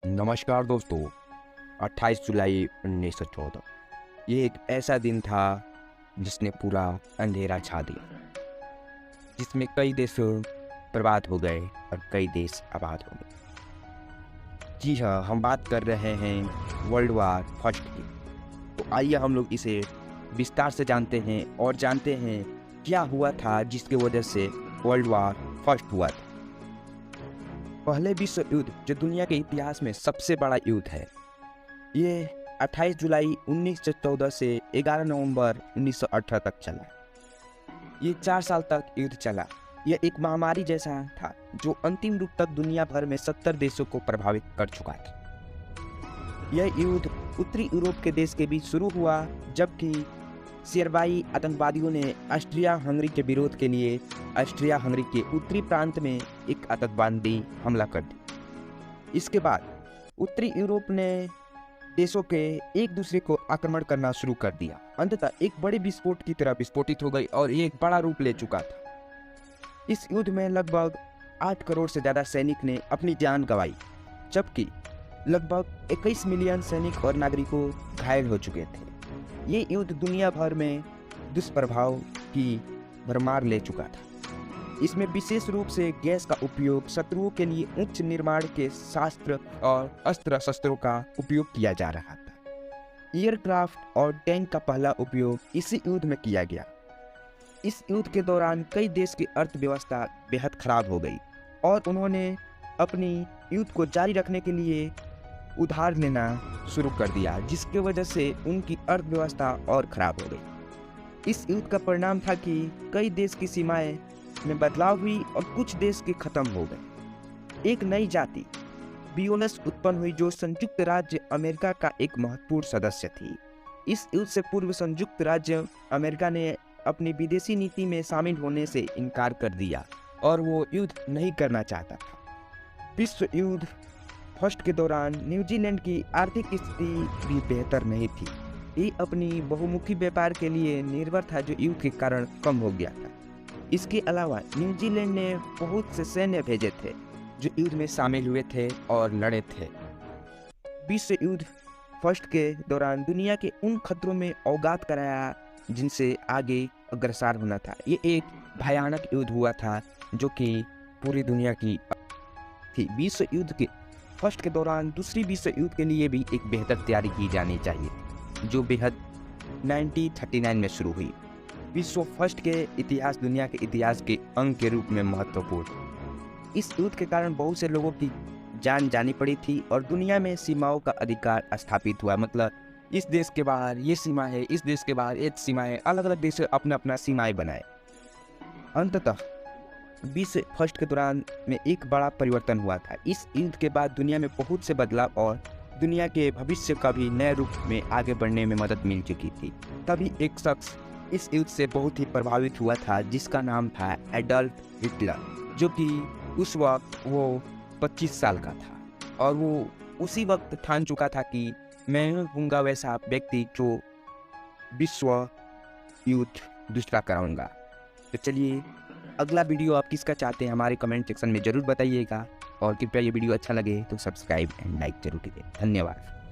नमस्कार दोस्तों। 28 जुलाई 1914 ये एक ऐसा दिन था जिसने पूरा अंधेरा छा दिया, जिसमें कई देश बर्बाद हो गए और कई देश आबाद हो गए। जी हाँ, हम बात कर रहे हैं वर्ल्ड वार फर्स्ट की। तो आइए हम लोग इसे विस्तार से जानते हैं और जानते हैं क्या हुआ था जिसकी वजह से वर्ल्ड वार फर्स्ट हुआ था। पहले विश्व युद्ध जो दुनिया के इतिहास में सबसे बड़ा युद्ध है, ये 28 जुलाई 1914 से 11 नवंबर 1918 तक चला। ये 4 साल तक युद्ध चला। यह एक महामारी जैसा था जो अंतिम रूप तक दुनिया भर में 70 देशों को प्रभावित कर चुका था। यह युद्ध उत्तरी यूरोप के देश के बीच शुरू हुआ, जबकि सेर्बियाई आतंकवादियों ने ऑस्ट्रिया हंगरी के विरोध के लिए ऑस्ट्रिया हंगरी के उत्तरी प्रांत में एक आतंकवादी हमला कर दिया। इसके बाद उत्तरी यूरोप ने देशों के एक दूसरे को आक्रमण करना शुरू कर दिया। अंततः एक बड़े विस्फोट की तरह विस्फोटित हो गई और ये एक बड़ा रूप ले चुका था। इस युद्ध में लगभग 8 करोड़ से ज़्यादा सैनिक ने अपनी जान गंवाई, जबकि लगभग 21 मिलियन सैनिक और नागरिकों घायल हो चुके थे। ये युद्ध दुनिया भर में दुष्प्रभाव की भरमार ले चुका था। इसमें विशेष रूप से गैस का उपयोग, शत्रुओं के लिए उच्च निर्माण के शास्त्र और अस्त्र शस्त्रों का उपयोग किया जा रहा था। एयरक्राफ्ट और टैंक का पहला उपयोग इसी युद्ध में किया गया। इस युद्ध के दौरान कई देश की अर्थव्यवस्था बेहद खराब हो गई और उन्होंने अपनी युद्ध को जारी रखने के लिए उधार लेना शुरू कर दिया, जिसकी वजह से उनकी अर्थव्यवस्था और खराब हो गई। इस युद्ध का परिणाम था कि कई देश की सीमाएं में बदलाव हुई और कुछ देश के खत्म हो गए। एक नई जाति बियोनस उत्पन्न हुई जो संयुक्त राज्य अमेरिका का एक महत्वपूर्ण सदस्य थी। इस युद्ध से पूर्व संयुक्त राज्य अमेरिका ने अपनी विदेशी नीति में शामिल होने से इनकार कर दिया और वो युद्ध नहीं करना चाहता था। विश्व युद्ध फर्स्ट के दौरान न्यूजीलैंड की आर्थिक स्थिति भी बेहतर नहीं थी। ये अपनी बहुमुखी व्यापार के लिए निर्भर था जो युद्ध के कारण कम हो गया था। इसके अलावा न्यूजीलैंड ने बहुत से सैन्य भेजे थे जो युद्ध में शामिल हुए थे और लड़े थे। विश्व युद्ध फर्स्ट के दौरान दुनिया के उन खतरों में अवगत कराया जिनसे आगे अग्रसर होना था। ये एक भयानक युद्ध हुआ था जो कि पूरी दुनिया की थी। विश्व युद्ध के फर्स्ट के दौरान दूसरी विश्व युद्ध के लिए भी एक बेहतर तैयारी की जानी चाहिए जो बेहद 1939 में शुरू हुई। विश्व फर्स्ट के इतिहास दुनिया के इतिहास के अंग के रूप में महत्वपूर्ण। इस युद्ध के कारण बहुत से लोगों की जान जानी पड़ी थी और दुनिया में सीमाओं का अधिकार स्थापित हुआ। मतलब इस देश के बाहर ये सीमा है, इस देश के बाहर ये सीमा है, अलग अलग देश अपना अपना सीमाएं बनाए। अंततः विश्व फर्स्ट के दौरान में एक बड़ा परिवर्तन हुआ था। इस युद्ध के बाद दुनिया में बहुत से बदलाव और दुनिया के भविष्य का भी नए रूप में आगे बढ़ने में मदद मिल चुकी थी। तभी एक शख्स इस युद्ध से बहुत ही प्रभावित हुआ था जिसका नाम था एडल्फ हिटलर, जो कि उस वक्त वो 25 साल का था और वो उसी वक्त ठान चुका था कि मैं होऊंगा वैसा व्यक्ति जो विश्व युद्ध दूसरा कराऊंगा। तो चलिए, अगला वीडियो आप किसका चाहते हैं हमारे कमेंट सेक्शन में ज़रूर बताइएगा और कृपया ये वीडियो अच्छा लगे तो सब्सक्राइब एंड लाइक जरूर कीजिए। धन्यवाद।